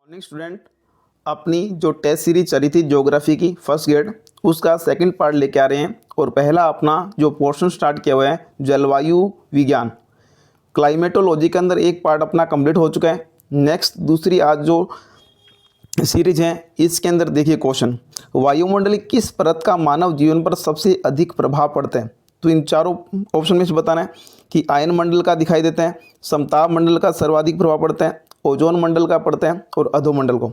Morning student, अपनी जो test series चली थी ज्योग्राफी की फर्स्ट ग्रेड, उसका सेकंड पार्ट लेके आ रहे हैं। और पहला अपना जो पोर्शन स्टार्ट किया हुआ है जलवायु विज्ञान क्लाइमेटोलॉजी के अंदर एक पार्ट अपना कंप्लीट हो चुका है। नेक्स्ट दूसरी आज जो सीरीज है इसके अंदर देखिए क्वेश्चन, वायुमंडल किस परत का मानव जीवन पर सबसे अधिक प्रभाव पड़ता है। तो इन चारों ऑप्शन में से बताना है कि आयन मंडल का दिखाई देता है, समताप मंडल का सर्वाधिक प्रभाव पड़ता है, ओजोन मंडल का पड़ता है और अधोमंडल को।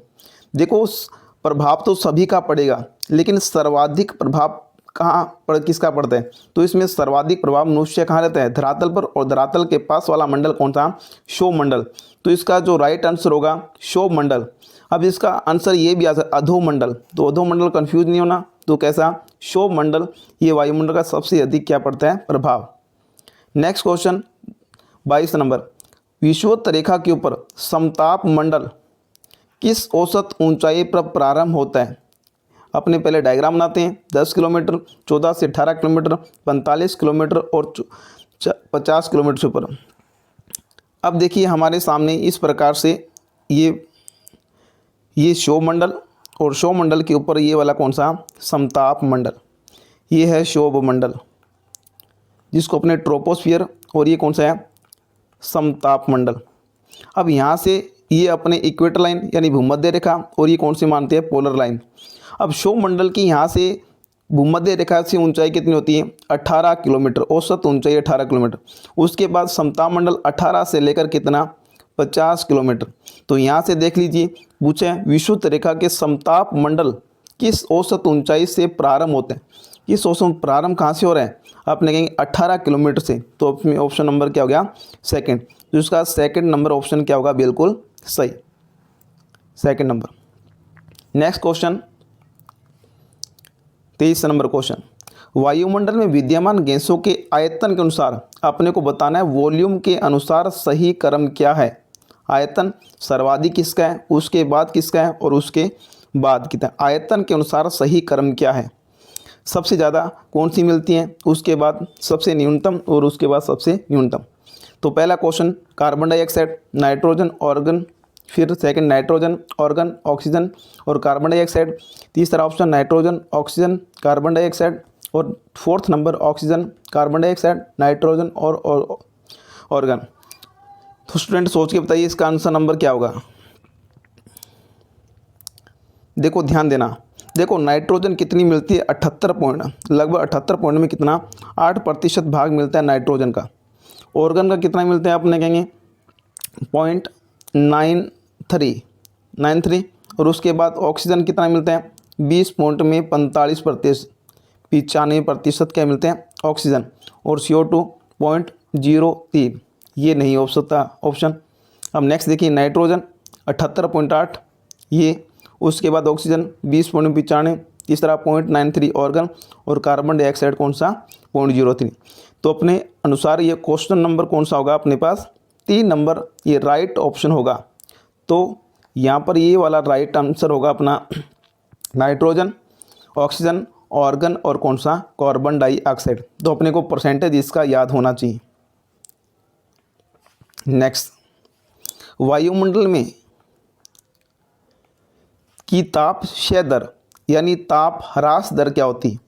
देखो उस प्रभाव तो सभी का पड़ेगा, लेकिन सर्वाधिक प्रभाव कहाँ पर किसका पड़ता है। तो इसमें सर्वाधिक प्रभाव मनुष्य कहाँ रहता है, धरातल पर, और धरातल के पास वाला मंडल कौन सा, क्षोभ मंडल। तो इसका जो राइट आंसर होगा क्षोभ मंडल। अब इसका आंसर ये भी आ सकता है अधोमंडल, तो अधोमंडल कंफ्यूज नहीं होना, तो कैसा, क्षोभ मंडल। ये वायुमंडल का सबसे अधिक क्या पड़ता है, प्रभाव। नेक्स्ट क्वेश्चन 22 नंबर, विषुवत रेखा के ऊपर समताप मंडल किस औसत ऊंचाई पर प्रारंभ होता है। अपने पहले डायग्राम बनाते हैं। 10 किलोमीटर, 14 से 18 किलोमीटर, 45 किलोमीटर और 50 किलोमीटर से ऊपर। अब देखिए हमारे सामने इस प्रकार से ये क्षोभ मंडल, और क्षोभ मंडल के ऊपर ये वाला कौन सा, समताप मंडल। ये है क्षोभ मंडल जिसको अपने ट्रोपोस्फियर, और ये कौन सा है, समताप मंडल। अब यहाँ से ये अपने इक्वेटर लाइन यानी भूमध्य रेखा, और ये कौन सी मानते हैं, पोलर लाइन। अब क्षोभ मंडल की यहाँ से भूमध्य रेखा से ऊंचाई कितनी होती है, 18 किलोमीटर, औसत ऊंचाई 18 किलोमीटर। उसके बाद समताप मंडल 18 से लेकर कितना, 50 किलोमीटर। तो यहाँ से देख लीजिए, पूछे विषुवत रेखा के समताप मंडल किस औसत ऊंचाई से प्रारंभ होते हैं। किस औसत प्रारंभ कहाँ से हो रहा है, आपने कहेंगे 18 किलोमीटर से। तो ऑप्शन नंबर क्या हो गया, सेकंड। तो इसका सेकंड नंबर ऑप्शन क्या होगा, बिल्कुल सही, second number. Next question 23 number question, वायुमंडल में विद्यमान गैसों के आयतन के अनुसार अपने को बताना है वॉल्यूम के अनुसार सही क्रम क्या है। आयतन सर्वाधिक किसका है, उसके बाद किसका है, और उसके बाद कितना। आयतन के अनुसार सही क्रम क्या है, सबसे ज़्यादा कौन सी मिलती है, उसके बाद सबसे न्यूनतम, और उसके बाद सबसे न्यूनतम। तो पहला question carbon dioxide, nitrogen, argon, फिर सेकंड नाइट्रोजन, ऑर्गन, ऑक्सीजन और कार्बन डाइऑक्साइड। तीसरा option nitrogen, oxygen, carbon dioxide, और fourth number oxygen, carbon dioxide, nitrogen और ऑर्गन। तो स्टूडेंट सोच के बताइए इसका आंसर नंबर क्या होगा। देखो ध्यान देना, देखो नाइट्रोजन कितनी मिलती है, 78 पॉइंट, लगभग 78 पॉइंट में कितना, 8% भाग मिलता है नाइट्रोजन का। ऑर्गन का कितना मिलता है, आपने कहेंगे 0.93, और उसके बाद ऑक्सीजन कितना मिलता है, 20 पॉइंट में 95% क्या मिलते हैं ऑक्सीजन, और CO2 0.03। ये नहीं हो सकता ऑप्शन। अब नेक्स्ट देखिए नाइट्रोजन 78.8 ये, उसके बाद ऑक्सीजन 20.95, तीसरा 0.93 ऑर्गन, और कार्बन डाइऑक्साइड कौन सा, 0.03। तो अपने अनुसार ये क्वेश्चन नंबर कौन सा होगा अपने पास, 3 नंबर, ये राइट ऑप्शन होगा। तो यहाँ पर ये वाला राइट आंसर होगा अपना नाइट्रोजन, ऑक्सीजन, ऑर्गन और कौन सा, कार्बन डाइऑक्साइड। तो अपने को परसेंटेज इसका याद होना चाहिए। नेक्स्ट, वायुमंडल में की ताप क्षय दर यानी ताप ह्रास दर क्या होती है।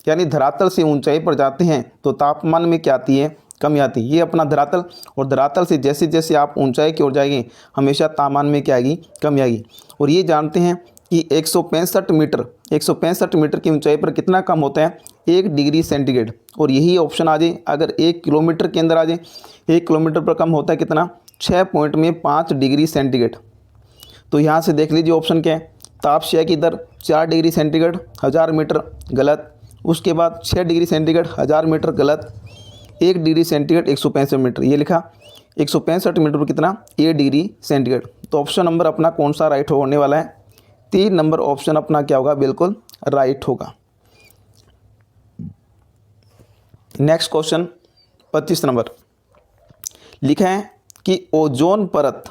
यानी धरातल से ऊंचाई पर जाते हैं तो तापमान में क्या आती है, कमी आती है। ये अपना धरातल, और धरातल से जैसे जैसे आप ऊंचाई की ओर जाएंगे हमेशा तापमान में क्या आएगी, कमी आएगी। और ये जानते हैं कि 165 मीटर की ऊंचाई पर कितना कम होता है, 1 डिग्री सेंटीग्रेड। और यही ऑप्शन आ जाए अगर 1 किलोमीटर के अंदर आ जाए, 1 किलोमीटर पर कम होता है कितना, 6.5 डिग्री सेंटीग्रेड। तो यहाँ से देख लीजिए ऑप्शन क्या है, ताप क्षय की दर 4 डिग्री सेंटीग्रेड 1000 मीटर, गलत। उसके बाद 6 डिग्री सेंटीग्रेड 1000 मीटर, गलत। 1 डिग्री सेंटीग्रेड 165 मीटर, ये लिखा 165 मीटर पर कितना, 1 डिग्री सेंटीग्रेड। तो ऑप्शन नंबर अपना कौन सा राइट होने वाला है, 3 नंबर ऑप्शन अपना क्या होगा, बिल्कुल राइट होगा। नेक्स्ट क्वेश्चन 25 नंबर, लिखा है कि ओजोन परत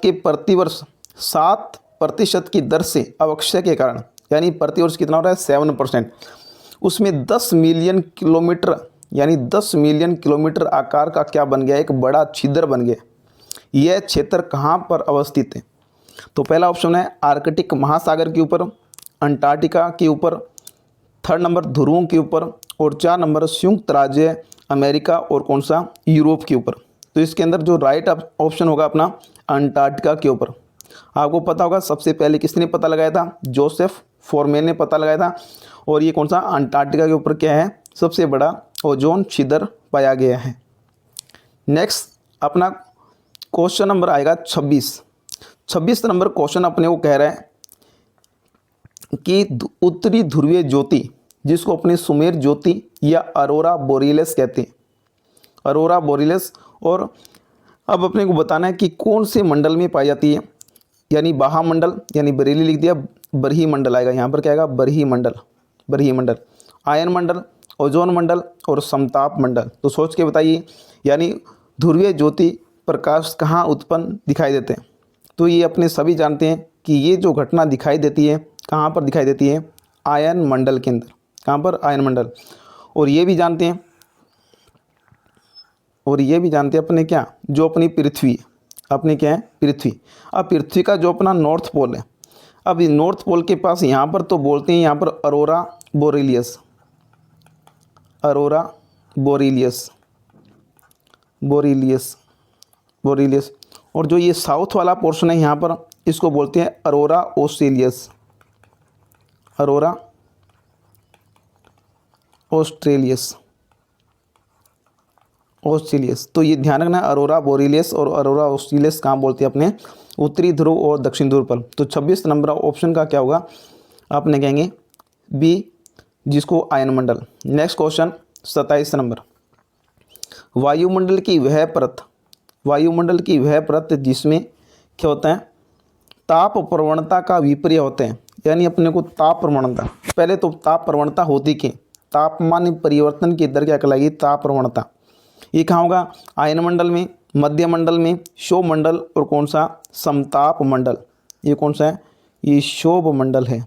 के प्रतिवर्ष 7% की दर से अवक्षय के कारण, यानी प्रतिवर्ष कितना हो रहा है, 7%, उसमें 10 मिलियन किलोमीटर यानी 10 मिलियन किलोमीटर आकार का क्या बन गया, एक बड़ा छिद्र बन गया। यह क्षेत्र कहाँ पर अवस्थित है? तो पहला ऑप्शन है आर्कटिक महासागर के ऊपर, अंटार्कटिका के ऊपर, थर्ड नंबर ध्रुवों के ऊपर, और 4 नंबर संयुक्त राज्य अमेरिका और कौन सा यूरोप के ऊपर। तो इसके अंदर जो राइट ऑप्शन होगा अपना अंटार्कटिका के ऊपर। आपको पता होगा सबसे पहले किसने पता लगाया था? जोसेफ फोरमैन ने पता लगाया था। और ये कौन सा अंटार्कटिका के ऊपर क्या है? सबसे बड़ा ओजोन छिद्र पाया गया है। नेक्स्ट अपना क्वेश्चन नंबर आएगा 26 नंबर क्वेश्चन अपने को कह रहा है कि उत्तरी ध्रुवीय ज्योति, जिसको अपने सुमेर ज्योति या अरोरा बोरियलिस कहते हैं, अरोरा बोरियलिस। और अब अपने को बताना है कि कौन से मंडल में पाई जाती है, यानी बाहामंडल, यानी बरेली लिख दिया, बरही मंडल आएगा यहाँ पर, क्या आएगा? बरही मंडल, आयन मंडल, ओजोन मंडल और समताप मंडल। तो सोच के बताइए, यानी ध्रुवीय ज्योति प्रकाश कहाँ उत्पन्न दिखाई देते हैं? तो ये अपने सभी जानते हैं कि ये जो घटना दिखाई देती है कहाँ पर दिखाई देती है? आयन मंडल के अंदर। कहाँ पर? आयन मंडल। और ये भी जानते हैं अपने क्या, जो अपनी पृथ्वी है, अपनी क्या है? पृथ्वी। अब पृथ्वी का जो अपना नॉर्थ पोल है, अब नॉर्थ पोल के पास यहाँ पर तो बोलते हैं यहाँ पर अरोरा बोरियलिस, बोरियलिस। और जो ये साउथ वाला पोर्शन है यहाँ पर, इसको बोलते हैं अरोरा ऑस्ट्रेलियस, ऑस्ट्रेलियस। तो ये ध्यान रखना, अरोरा बोरियलिस और अरोरा ऑस्ट्रेलियस कहाँ बोलते हैं? अपने उत्तरी ध्रुव और दक्षिण ध्रुव पर। तो 26 नंबर ऑप्शन का क्या होगा? आपने कहेंगे बी, जिसको आयन मंडल। नेक्स्ट क्वेश्चन 27 नंबर, वायुमंडल की वह परत जिसमें क्या होता है? ताप प्रवणता का विपर्य होते हैं, यानी अपने को ताप प्रवणता, पहले तो ताप प्रवणता होती क्या? तापमान परिवर्तन की दर क्या कहलाएगी? ताप प्रवणता। ये कहाँ होगा? आयन मंडल में, मध्य मंडल में, क्षोभ मंडल और कौन सा? समताप मंडल। ये कौन सा है? ये क्षोभ मंडल है।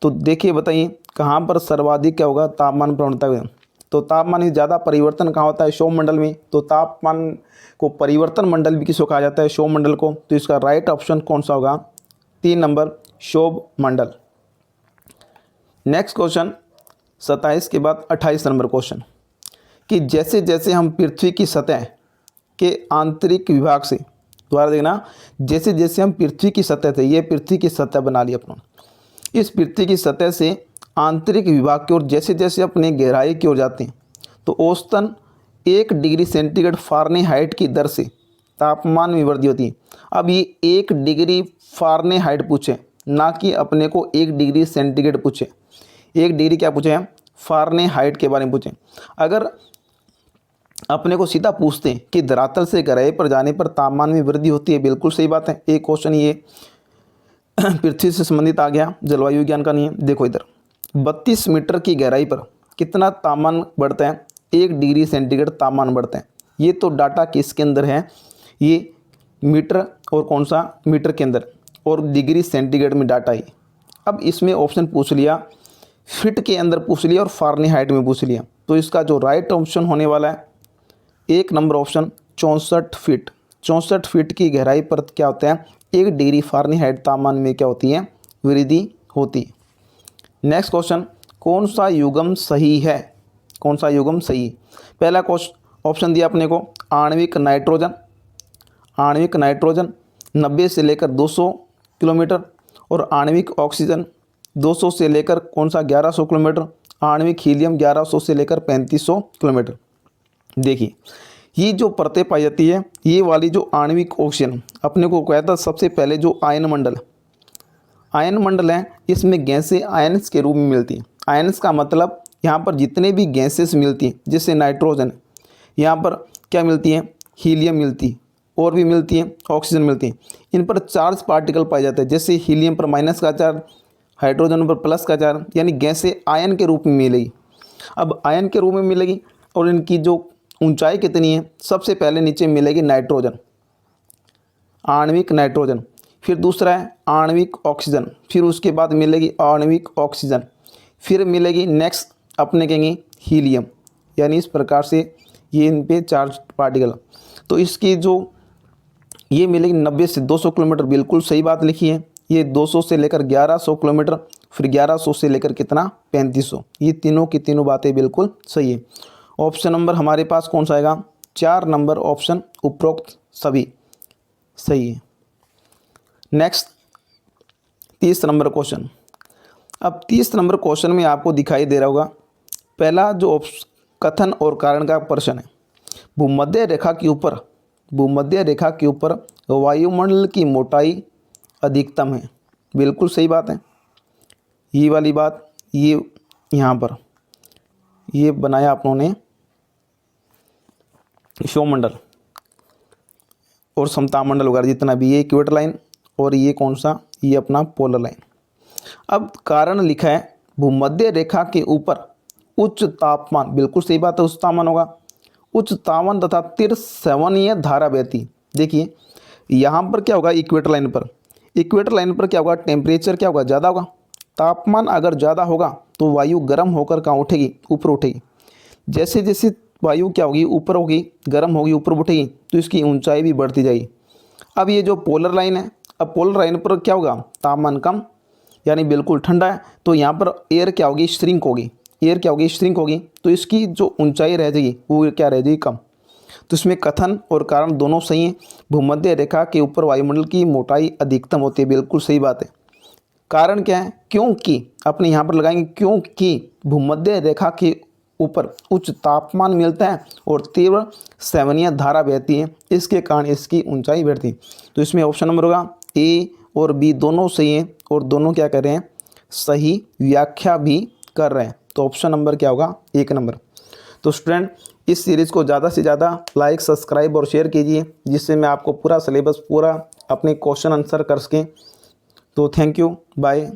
तो देखिए बताइए कहाँ पर सर्वाधिक क्या होगा? तापमान प्रवणता में। तो तापमान में ज़्यादा परिवर्तन कहाँ होता है? क्षोभ मंडल में। तो तापमान को परिवर्तन मंडल भी किसको कहा जाता है? क्षोभ मंडल को। तो इसका राइट ऑप्शन कौन सा होगा? 3 नंबर क्षोभ मंडल। नेक्स्ट क्वेश्चन 27 के बाद 28 नंबर क्वेश्चन, कि जैसे जैसे हम पृथ्वी की सतह के आंतरिक विभाग से, दोबारा देखना, जैसे जैसे हम पृथ्वी की सतह से, ये पृथ्वी की सतह बना ली अपना, इस पृथ्वी की सतह से आंतरिक विभाग की ओर जैसे जैसे अपने गहराई की ओर जाते हैं, तो औसतन 1 डिग्री सेंटीग्रेड फ़ारेनहाइट की दर से तापमान में वृद्धि होती है। अब ये 1 डिग्री फ़ारेनहाइट पूछे, ना कि अपने को 1 डिग्री सेंटीग्रेड पूछे। 1 डिग्री क्या पूछे हैं? फ़ारेनहाइट के बारे में पूछें। अगर अपने को सीधा पूछते हैं कि धरातल से गहराई पर जाने पर तापमान में वृद्धि होती है, बिल्कुल सही बात है। एक क्वेश्चन ये पृथ्वी से संबंधित आ गया, जलवायु विज्ञान का नहीं है। देखो इधर 32 मीटर की गहराई पर कितना तापमान बढ़ता है? 1 डिग्री सेंटीग्रेड तापमान बढ़ता है। ये तो डाटा किसके अंदर है? ये मीटर और कौन सा? मीटर के अंदर, और डिग्री सेंटीग्रेड में डाटा है। अब इसमें ऑप्शन पूछ लिया, फिट के अंदर पूछ लिया और फ़ारेनहाइट में पूछ लिया। तो इसका जो राइट ऑप्शन होने वाला है 1 नंबर ऑप्शन 64 फीट। 64 फीट की गहराई पर क्या होता है? 1 डिग्री फ़ारेनहाइट तापमान में क्या होती है? वृद्धि होती है। नेक्स्ट क्वेश्चन, कौन सा युग्म सही है? कौन सा युग्म सही? पहला क्वेश्चन ऑप्शन दिया अपने को आणविक नाइट्रोजन 90 से लेकर 200 किलोमीटर, और आणविक ऑक्सीजन 200 से लेकर कौन सा? 1100 किलोमीटर, आणविक हीलियम 1100 से लेकर 3500 किलोमीटर। देखिए ये जो परतें पाई जाती है, ये वाली जो आणविक ऑक्सीजन अपने को कहता था सबसे पहले, जो आयन मंडल है, इसमें गैसें आयन्स के रूप में मिलती हैं। आयन्स का मतलब यहाँ पर जितने भी गैसेस मिलती हैं, जैसे नाइट्रोजन, यहाँ पर क्या मिलती हैं? हीलियम मिलती है, और भी मिलती हैं, ऑक्सीजन मिलती है। इन पर चार्ज पार्टिकल पाए जाते हैं, जैसे हीलियम पर माइनस का चार्ज, हाइड्रोजन पर प्लस का चार्ज, यानी गैसें आयन के रूप में मिलेगी। अब आयन के रूप में मिलेगी, और इनकी जो ऊंचाई कितनी है? सबसे पहले नीचे मिलेगी नाइट्रोजन, आणविक नाइट्रोजन, फिर दूसरा है आणविक ऑक्सीजन, फिर उसके बाद मिलेगी आणविक ऑक्सीजन, फिर मिलेगी नेक्स्ट अपने कहेंगे हीलियम। यानी इस प्रकार से ये इन पे चार्ज पार्टिकल। तो इसकी जो ये मिलेगी 90 से 200 किलोमीटर, बिल्कुल सही बात लिखी है। ये 200 से लेकर 1100 किलोमीटर, फिर 1100 से लेकर कितना 3500, ये तीनों की तीनों बातें बिल्कुल सही है। ऑप्शन नंबर हमारे पास कौन सा आएगा, 4 नंबर ऑप्शन उपरोक्त सभी सही है। Next 30 number question. अब 30 नंबर क्वेश्चन में आपको दिखाई दे रहा होगा, पहला जो कथन और कारण का प्रश्न है, भूमध्य रेखा के ऊपर वायुमंडल की मोटाई अधिकतम है, बिल्कुल सही बात है। ये वाली बात, ये यहाँ पर ये बनाया आप लोगों ने क्षोमंडल और समतामंडल वगैरह जितना भी, ये इक्वेटर लाइन और ये कौन सा, ये अपना पोलर लाइन। अब कारण लिखा है भूमध्य रेखा के ऊपर उच्च तापमान, बिल्कुल सही बात है, उच्च तापमान होगा, उच्च तापमान तथा तिरसवनीय धारा बहती। देखिए यहाँ पर क्या होगा, इक्वेटर लाइन पर क्या होगा, टेम्परेचर क्या होगा, ज़्यादा होगा। तापमान अगर ज़्यादा होगा तो वायु गर्म होकर कहाँ उठेगी, ऊपर उठेगी। जैसे जैसे वायु क्या होगी, ऊपर होगी, गर्म होगी, ऊपर उठेगी, तो इसकी ऊंचाई भी बढ़ती जाएगी। अब ये जो पोलर लाइन है, अब पोलर लाइन पर क्या होगा, तापमान कम, यानी बिल्कुल ठंडा है, तो यहाँ पर एयर क्या होगी, श्रिंक होगी, तो इसकी जो ऊंचाई रह जाएगी वो क्या रह जाएगी, कम। तो इसमें कथन और कारण दोनों सही हैं। भूमध्य रेखा के ऊपर वायुमंडल की मोटाई अधिकतम होती है, बिल्कुल सही बात है। कारण क्या है, क्योंकि अपने यहाँ पर लगाएंगे, क्योंकि भूमध्य रेखा के ऊपर उच्च तापमान मिलता है और तीव्र सेवनीय धारा बहती है, इसके कारण इसकी ऊंचाई बढ़ती है। तो इसमें ऑप्शन नंबर होगा ए और बी दोनों सही हैं, और दोनों क्या कर रहे हैं, सही व्याख्या भी कर रहे हैं। तो ऑप्शन नंबर क्या होगा, 1 नंबर। तो स्टूडेंट इस सीरीज़ को ज़्यादा से ज़्यादा लाइक, सब्सक्राइब और शेयर कीजिए, जिससे मैं आपको पूरा सिलेबस, पूरा अपने क्वेश्चन आंसर कर सकें। तो थैंक यू, बाय।